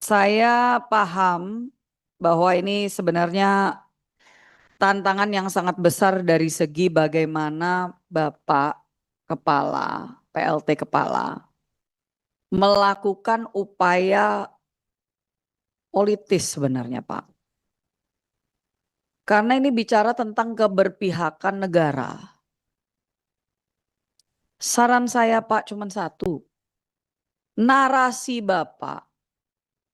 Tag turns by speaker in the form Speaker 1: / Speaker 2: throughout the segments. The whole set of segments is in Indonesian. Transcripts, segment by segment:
Speaker 1: Saya paham bahwa ini sebenarnya tantangan yang sangat besar dari segi bagaimana Bapak Kepala, PLT Kepala, melakukan upaya politis sebenarnya Pak. Karena ini bicara tentang keberpihakan negara. Saran saya Pak cuma satu, narasi Bapak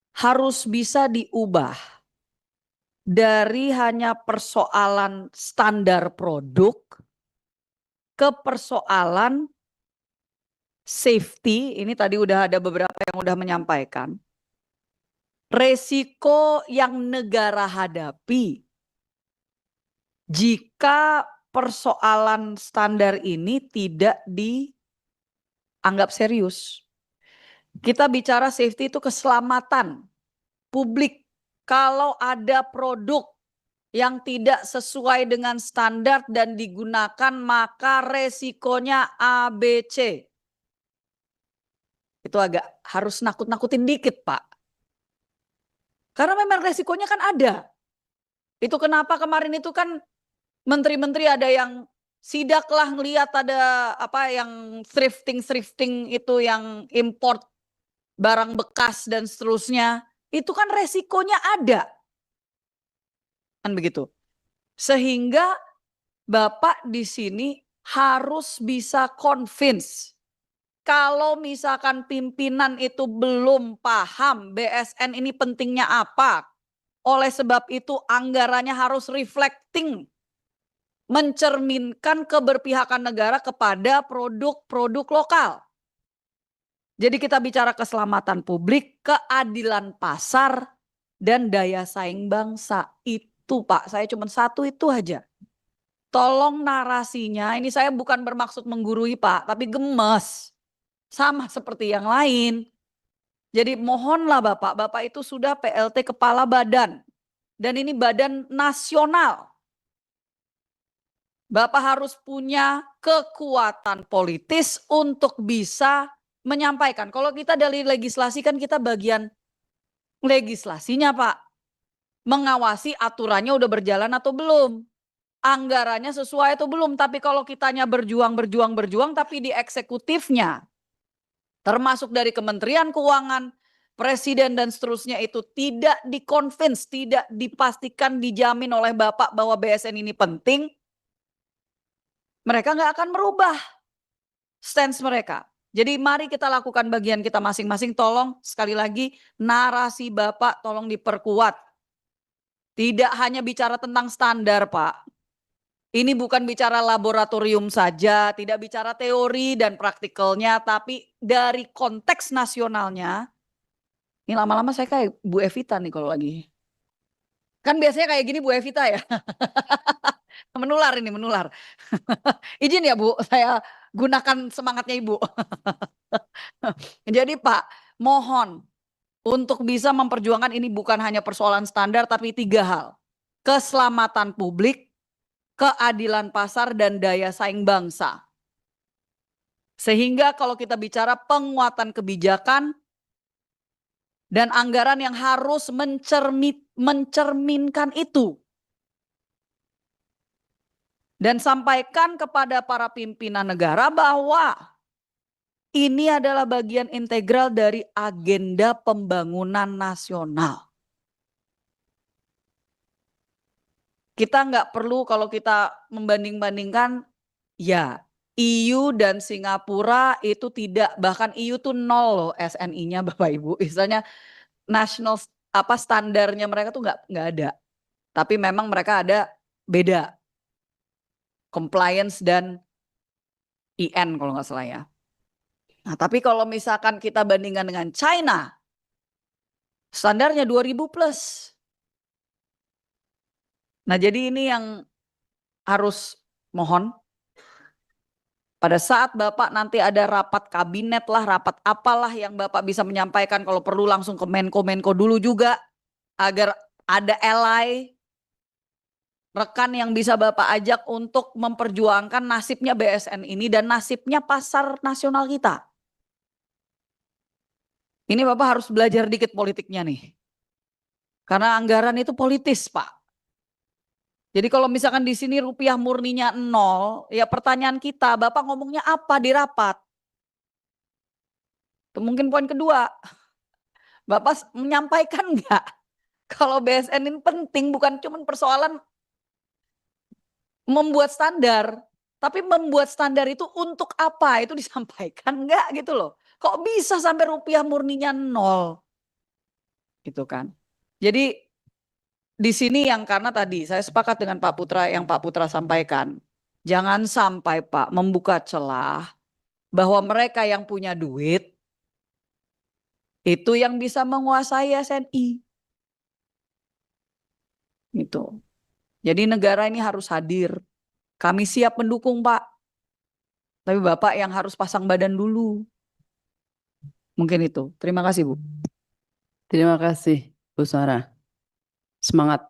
Speaker 1: harus bisa diubah dari hanya persoalan standar produk ke persoalan safety. Ini tadi udah ada beberapa yang udah menyampaikan. Resiko yang negara hadapi jika persoalan standar ini tidak dianggap serius. Kita bicara safety itu keselamatan publik. Kalau ada produk yang tidak sesuai dengan standar dan digunakan, maka resikonya ABC. Itu agak harus nakut-nakutin dikit, Pak. Karena memang resikonya kan ada. Itu kenapa kemarin itu kan menteri-menteri ada yang sidak lah ngelihat ada apa yang thrifting itu yang import barang bekas dan seterusnya. Itu kan resikonya ada. Kan begitu. Sehingga Bapak di sini harus bisa convince. Kalau misalkan pimpinan itu belum paham BSN ini pentingnya apa, oleh sebab itu anggarannya harus reflecting, mencerminkan keberpihakan negara kepada produk-produk lokal. Jadi kita bicara keselamatan publik, keadilan pasar, dan daya saing bangsa. Itu Pak, saya cuma satu itu aja. Tolong narasinya, ini saya bukan bermaksud menggurui Pak, tapi gemes. Sama seperti yang lain. Jadi mohonlah Bapak itu sudah PLT kepala badan. Dan ini badan nasional. Bapak harus punya kekuatan politis untuk bisa menyampaikan. Kalau kita dari legislasi kan kita bagian legislasinya Pak. Mengawasi aturannya udah berjalan atau belum. Anggarannya sesuai atau belum. Tapi kalau kitanya berjuang tapi di eksekutifnya, termasuk dari Kementerian Keuangan, Presiden dan seterusnya itu tidak dikonvince, tidak dipastikan, dijamin oleh Bapak bahwa BSN ini penting, mereka nggak akan merubah stance mereka. Jadi mari kita lakukan bagian kita masing-masing. Tolong sekali lagi narasi Bapak tolong diperkuat. Tidak hanya bicara tentang standar Pak. Ini bukan bicara laboratorium saja, tidak bicara teori dan praktikalnya, tapi dari konteks nasionalnya. Ini lama-lama saya kayak Bu Evita nih kalau lagi. Kan biasanya kayak gini Bu Evita ya. Menular ini, menular. Izin ya Bu, saya gunakan semangatnya Ibu. Jadi Pak, mohon untuk bisa memperjuangkan ini bukan hanya persoalan standar tapi tiga hal. Keselamatan publik, keadilan pasar, dan daya saing bangsa. Sehingga kalau kita bicara penguatan kebijakan dan anggaran yang harus mencerminkan itu. Dan sampaikan kepada para pimpinan negara bahwa ini adalah bagian integral dari agenda pembangunan nasional. Kita nggak perlu kalau kita membanding-bandingkan, ya EU dan Singapura itu tidak, bahkan EU tuh nol loh SNI-nya Bapak Ibu. Misalnya national standarnya mereka tuh nggak ada. Tapi memang mereka ada beda. Compliance dan IN kalau nggak salah ya. Nah, tapi kalau misalkan kita bandingkan dengan China, standarnya 2000 plus. Nah, jadi ini yang harus mohon pada saat Bapak nanti ada rapat kabinet lah, rapat apalah yang Bapak bisa menyampaikan, kalau perlu langsung ke Menko dulu juga agar ada ally rekan yang bisa Bapak ajak untuk memperjuangkan nasibnya BSN ini dan nasibnya pasar nasional kita. Ini Bapak harus belajar dikit politiknya nih. Karena anggaran itu politis, Pak. Jadi kalau misalkan di sini rupiah murninya 0, ya pertanyaan kita, Bapak ngomongnya apa di rapat? Itu mungkin poin kedua. Bapak menyampaikan enggak? Kalau BSN ini penting, bukan cuma persoalan membuat standar. Tapi membuat standar itu untuk apa? Itu disampaikan enggak gitu loh. Kok bisa sampai rupiah murninya 0? Gitu kan. Jadi di sini yang karena tadi saya sepakat dengan Pak Putra yang Pak Putra sampaikan. Jangan sampai Pak membuka celah bahwa mereka yang punya duit itu yang bisa menguasai SNI. Gitu. Jadi negara ini harus hadir. Kami siap mendukung Pak. Tapi Bapak yang harus pasang badan dulu. Mungkin itu. Terima kasih Bu.
Speaker 2: Terima kasih, Bu Sarah. Semangat.